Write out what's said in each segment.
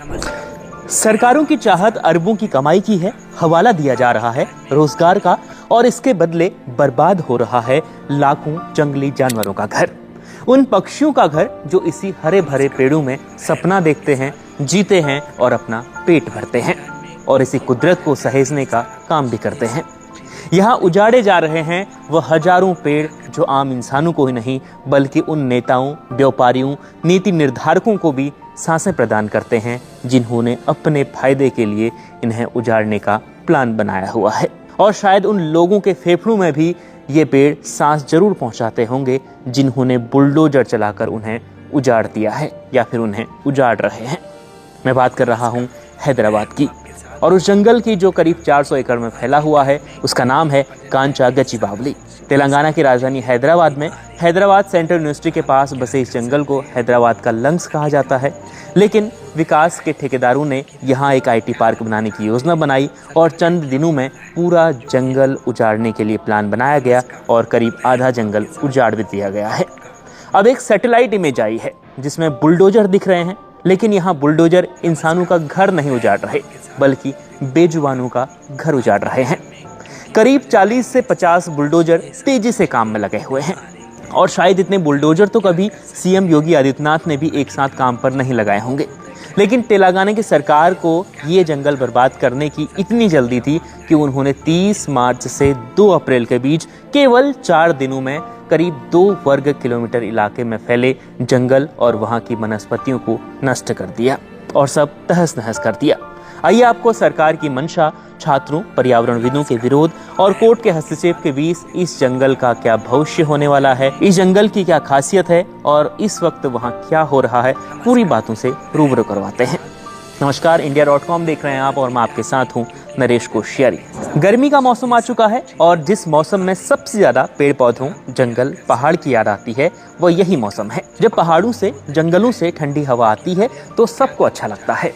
सरकारों की चाहत अरबों की कमाई की है, हवाला दिया जा रहा है रोजगार का और इसके बदले बर्बाद हो रहा है लाखों जंगली जानवरों का घर, उन पक्षियों का घर जो इसी हरे भरे पेड़ों में सपना देखते हैं, जीते हैं और अपना पेट भरते हैं और इसी कुदरत को सहेजने का काम भी करते हैं। यहाँ उजाड़े जा रहे हैं वह हजारों पेड़ जो आम इंसानों को ही नहीं बल्कि उन नेताओं, व्यापारियों, नीति निर्धारकों को भी सांसें प्रदान करते हैं जिन्होंने अपने फायदे के लिए इन्हें उजाड़ने का प्लान बनाया हुआ है। और शायद उन लोगों के फेफड़ों में भी ये पेड़ सांस जरूर पहुंचाते होंगे जिन्होंने बुलडोजर चलाकर उन्हें उजाड़ दिया है या फिर उन्हें उजाड़ रहे हैं। मैं बात कर रहा हूँ हैदराबाद की और उस जंगल की जो करीब 400 एकड़ में फैला हुआ है। उसका नाम है कांचा गचिबावली। तेलंगाना की राजधानी हैदराबाद में हैदराबाद सेंट्रल यूनिवर्सिटी के पास बसे इस जंगल को हैदराबाद का लंग्स कहा जाता है। लेकिन विकास के ठेकेदारों ने यहाँ एक IT पार्क बनाने की योजना बनाई और चंद दिनों में पूरा जंगल उजाड़ने के लिए प्लान बनाया गया और करीब आधा जंगल उजाड़ भी दिया गया है। अब एक सैटेलाइट इमेज आई है जिसमें बुलडोजर दिख रहे हैं, लेकिन यहाँ बुलडोजर इंसानों का घर नहीं उजाड़ रहे बल्कि बेजुबानों का घर उजाड़ रहे हैं। करीब 40 से 50 बुलडोजर तेजी से काम में लगे हुए हैं और शायद इतने बुलडोजर तो कभी CM योगी आदित्यनाथ ने भी एक साथ काम पर नहीं लगाए होंगे। लेकिन तेलंगाना की सरकार को ये जंगल बर्बाद करने की इतनी जल्दी थी कि उन्होंने 30 मार्च से 2 अप्रैल के बीच केवल 4 दिनों में करीब 2 वर्ग किलोमीटर इलाके में फैले जंगल और वहां की वनस्पतियों को नष्ट कर दिया और सब तहस नहस कर दिया। आइए आपको सरकार की मंशा, छात्रों, पर्यावरणविदों के विरोध और कोर्ट के हस्तक्षेप के बीच इस जंगल का क्या भविष्य होने वाला है, इस जंगल की क्या खासियत है और इस वक्त वहां क्या हो रहा है, पूरी बातों से रूबरू करवाते हैं। नमस्कार, India.com देख रहे हैं आप और मैं आपके साथ हूं नरेश कोश्यारी। गर्मी का मौसम आ चुका है और जिस मौसम में सबसे ज्यादा पेड़ पौधों, जंगल, पहाड़ की याद आती है वह यही मौसम है। जब पहाड़ों से, जंगलों से ठंडी हवा आती है तो सबको अच्छा लगता है।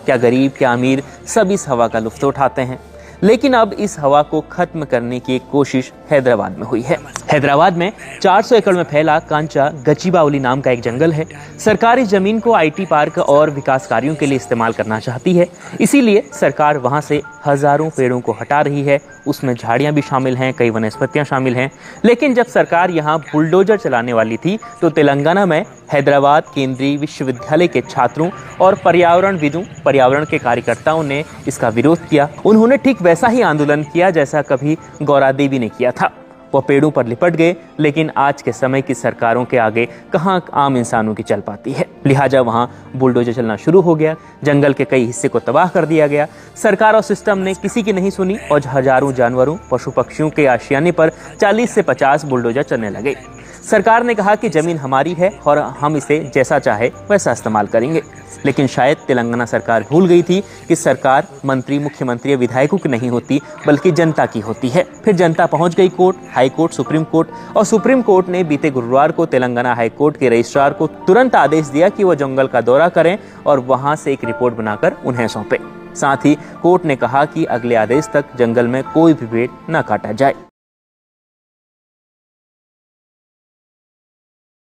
क्या गरीब, क्या अमीर, सब इस हवा का लुत्फ उठाते हैं। लेकिन अब इस हवा को खत्म करने की एक कोशिश हैदराबाद में हुई है। हैदराबाद में 400 एकड़ में फैला कांचा गचिबावली नाम का एक जंगल है। सरकार इस जमीन को IT पार्क और विकास कार्यों के लिए इस्तेमाल करना चाहती है, इसीलिए सरकार वहां से हजारों पेड़ों को हटा रही है। उसमें झाड़ियां भी शामिल हैं, कई वनस्पतियां शामिल हैं। लेकिन जब सरकार यहाँ बुलडोजर चलाने वाली थी तो तेलंगाना में हैदराबाद केंद्रीय विश्वविद्यालय के छात्रों और पर्यावरणविदों, पर्यावरण के कार्यकर्ताओं ने इसका विरोध किया। उन्होंने ठीक वैसा ही आंदोलन किया जैसा कभी गौरा देवी ने किया था। वो पेड़ों पर लिपट गए, लेकिन आज के समय की सरकारों के आगे कहाँ आम इंसानों की चल पाती है। लिहाजा वहाँ बुलडोजर चलना शुरू हो गया, जंगल के कई हिस्से को तबाह कर दिया गया। सरकार और सिस्टम ने किसी की नहीं सुनी और हजारों जानवरों, पशु पक्षियों के आशियाने पर 40 से 50 बुलडोजर चलने लगे। सरकार ने कहा कि जमीन हमारी है और हम इसे जैसा चाहे वैसा इस्तेमाल करेंगे। लेकिन शायद तेलंगाना सरकार भूल गई थी कि सरकार मंत्री, मुख्यमंत्री या विधायकों की नहीं होती बल्कि जनता की होती है। फिर जनता पहुंच गई court, high court, supreme court और सुप्रीम कोर्ट ने बीते गुरुवार को तेलंगाना हाई कोर्ट के रजिस्ट्रार को तुरंत आदेश दिया कि वो जंगल का दौरा करें और वहां से एक रिपोर्ट बनाकर उन्हें सौंपे। साथ ही कोर्ट ने कहा कि अगले आदेश तक जंगल में कोई भी पेड़ न काटा जाए।